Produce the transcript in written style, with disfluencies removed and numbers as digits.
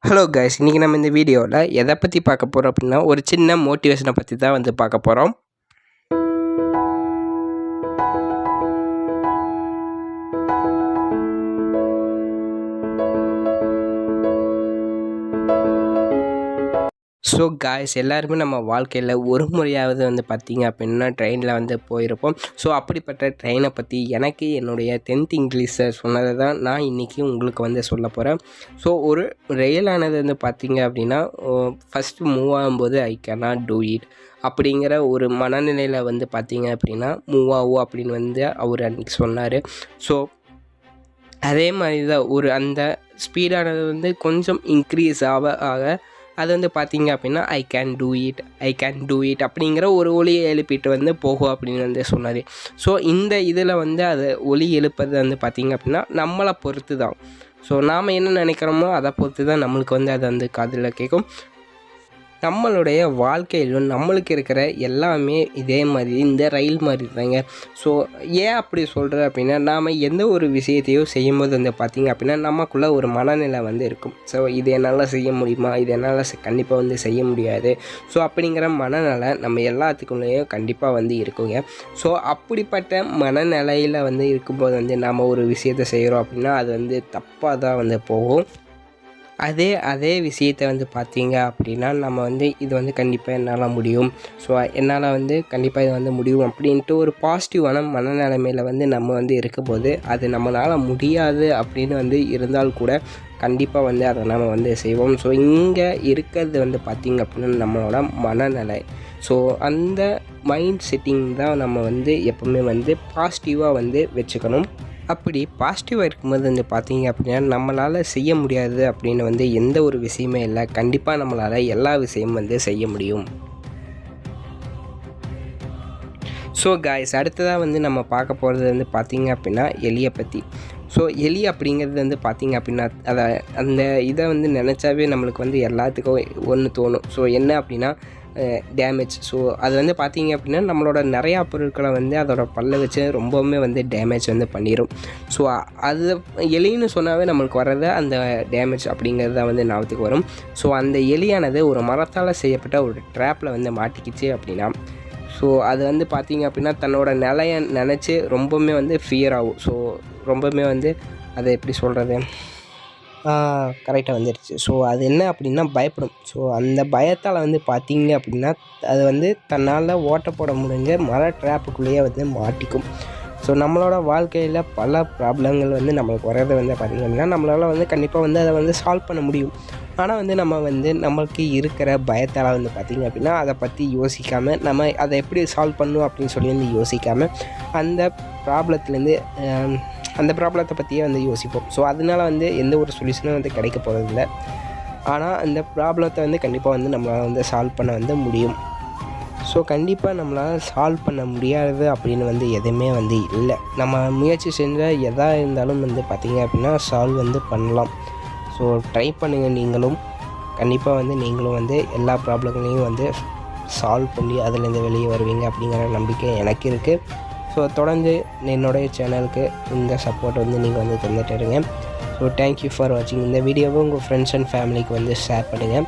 Hello guys, இன்றைக்கி நம்ம இந்த வீடியோவில் எதை பற்றி பார்க்க போகிறோம் அப்படின்னா ஒரு சின்ன மோட்டிவேஷனை பற்றி தான் வந்து பார்க்க போகிறோம். ஸோ காய்ஸ், எல்லாருமே நம்ம வாழ்க்கையில் ஒரு முறையாவது வந்து பார்த்திங்க அப்படின்னா ட்ரெயினில் வந்து போயிருப்போம். ஸோ அப்படிப்பட்ட ட்ரெயினை பற்றி எனக்கு என்னுடைய 10th இங்கிலீஷில் சொன்னதை தான் நான் இன்றைக்கி உங்களுக்கு வந்து சொல்ல போகிறேன். ஸோ ஒரு ரயிலானது வந்து பார்த்திங்க அப்படின்னா ஃபஸ்ட்டு மூவ் ஆகும்போது ஐ கேனாட் டூ இட் அப்படிங்கிற ஒரு மனநிலையில் வந்து பார்த்திங்க அப்படின்னா மூவ் ஆகும் அப்படின்னு வந்து அவர் அன்றைக்கி சொன்னார். ஸோ அதே மாதிரி தான் அந்த ஸ்பீடானது வந்து கொஞ்சம் இன்க்ரீஸ் ஆக அது வந்து பார்த்திங்க அப்படின்னா ஐ கேன் டூ இட் அப்படிங்கிற ஒரு ஒலியை எழுப்பிட்டு வந்து போகும் அப்படின்னு வந்து சொன்னார். ஸோ இந்த இதில் வந்து அது ஒலி எழுப்பது வந்து பார்த்திங்க அப்படின்னா நம்மளை பொறுத்து தான். ஸோ நாம் என்ன நினைக்கிறோமோ அதை பொறுத்து தான் நம்மளுக்கு வந்து அது வந்து காதில் கேட்கும். நம்மளுடைய வாழ்க்கையிலும் நம்மளுக்கு இருக்கிற எல்லாமே இதே மாதிரி இந்த ரயில் மாதிரி தாங்க. ஸோ ஏன் அப்படி சொல்கிறேன் அப்படின்னா, நாம் எந்த ஒரு விஷயத்தையும் செய்யும்போது வந்து பார்த்திங்க அப்படின்னா நமக்குள்ளே ஒரு மனநிலை வந்து இருக்கும். ஸோ இது என்னால் செய்ய முடியுமா, இது என்னால் கண்டிப்பாக வந்து செய்ய முடியாது. ஸோ அப்படிங்கிற மனநிலை நம்ம எல்லாத்துக்குள்ளேயும் கண்டிப்பாக வந்து இருக்குங்க. ஸோ அப்படிப்பட்ட மனநிலையில் வந்து இருக்கும்போது வந்து நாம் ஒரு விஷயத்தை செய்கிறோம் அப்படின்னா அது வந்து தப்பாக தான் வந்து போகும். அதே விஷயத்தை வந்து பார்த்திங்க அப்படின்னா நம்ம வந்து இது வந்து கண்டிப்பாக என்னால் முடியும், ஸோ என்னால் வந்து கண்டிப்பாக இது வந்து முடியும் அப்படின்ட்டு ஒரு பாசிட்டிவான மனநிலைமையில் வந்து நம்ம வந்து இருக்கும்போது அது நம்மளால் முடியாது அப்படின்னு வந்து இருந்தால் கூட கண்டிப்பாக வந்து அதை நம்ம வந்து செய்வோம். ஸோ இங்கே இருக்கிறது வந்து பார்த்திங்க அப்படின்னா நம்மளோட மனநிலை. ஸோ அந்த மைண்ட் செட்டிங் தான் நம்ம வந்து எப்போவுமே வந்து பாசிட்டிவாக வந்து வச்சுக்கணும். அப்படி பாசிட்டிவாக இருக்கும்போது வந்து பார்த்திங்க அப்படின்னா நம்மளால் செய்ய முடியாது அப்படின்னு வந்து எந்த ஒரு விஷயமே இல்லை. கண்டிப்பாக நம்மளால் எல்லா விஷயமும் வந்து செய்ய முடியும். ஸோ காய்ஸ், அடுத்ததாக வந்து நம்ம பார்க்க போகிறது வந்து பார்த்திங்க அப்படின்னா எலியை பற்றி. ஸோ எலி அப்படிங்கிறது வந்து பார்த்திங்க அப்படின்னா அந்த இதை வந்து நினச்சாவே நம்மளுக்கு வந்து எல்லாத்துக்கும் ஒன்று தோணும். ஸோ என்ன அப்படின்னா டேமேஜ். ஸோ அது வந்து பார்த்திங்க அப்படின்னா நம்மளோட நிறையா பொருட்களை வந்து அதோட பல்லை வச்சு ரொம்பவுமே வந்து டேமேஜ் வந்து பண்ணிடும். ஸோ அது எலின்னு சொன்னாவே நம்மளுக்கு வர்றது அந்த டேமேஜ் அப்படிங்கிறது தான் வந்து ஞாபகத்துக்கு வரும். ஸோ அந்த எலியானது ஒரு மரத்தால் செய்யப்பட்ட ஒரு ட்ராப்பில் வந்து மாட்டிக்கிச்சு அப்படின்னா ஸோ அது வந்து பார்த்திங்க அப்படின்னா தன்னோட நிலையை நினச்சி ரொம்பவுமே வந்து ஃபியர் ஆகும். ஸோ ரொம்பவுமே வந்து அதை எப்படி சொல்கிறது, கரெக்டாக வந்துடுச்சு. ஸோ அது என்ன அப்படின்னா பயப்படும். ஸோ அந்த பயத்தால் வந்து பார்த்திங்க அப்படின்னா அது வந்து தன்னால் ஓட்ட போட முடிஞ்ச மர ட்ராப்புக்குள்ளேயே வந்து மாட்டிக்கும். ஸோ நம்மளோட வாழ்க்கையில் பல ப்ராப்ளங்கள் வந்து நம்மளுக்கு வர்றது வந்து பார்த்திங்க அப்படின்னா நம்மளால் வந்து கண்டிப்பாக வந்து அதை வந்து சால்வ் பண்ண முடியும். ஆனால் வந்து நம்ம வந்து நம்மளுக்கு இருக்கிற பயத்தால் வந்து பார்த்திங்க அப்படின்னா அதை பற்றி யோசிக்காமல் நம்ம அதை எப்படி சால்வ் பண்ணணும் அப்படின்னு சொல்லி வந்து யோசிக்காமல் அந்த ப்ராப்ளத்தை பற்றியே வந்து யோசிப்போம். ஸோ அதனால வந்து எந்த ஒரு சொல்யூஷனும் வந்து கிடைக்க போகிறதில்ல. ஆனால் அந்த ப்ராப்ளத்தை வந்து கண்டிப்பாக வந்து நம்மளால் வந்து சால்வ் பண்ண வந்து முடியும். ஸோ கண்டிப்பாக நம்மளால் சால்வ் பண்ண முடியாது அப்படின்னு வந்து எதுவுமே வந்து இல்லை. நம்ம முயற்சி செஞ்சால் எதாக இருந்தாலும் வந்து பார்த்திங்க அப்படின்னா சால்வ் வந்து பண்ணலாம். ஸோ ட்ரை பண்ணுங்கள். நீங்களும் கண்டிப்பாக வந்து நீங்களும் வந்து எல்லா ப்ராப்ளங்களையும் வந்து சால்வ் பண்ணி அதிலேருந்து வெளியே வருவீங்க அப்படிங்கிற நம்பிக்கை எனக்கு இருக்குது. ஸோ தொடர்ந்து என்னுடைய சேனலுக்கு இந்த சப்போர்ட் வந்து நீங்கள் வந்து தந்துட்டு இருங்க. ஸோ தேங்க்யூ ஃபார் வாட்சிங். இந்த வீடியோவை உங்கள் ஃப்ரெண்ட்ஸ் அண்ட் ஃபேமிலிக்கு வந்து ஷேர் பண்ணுங்கள்.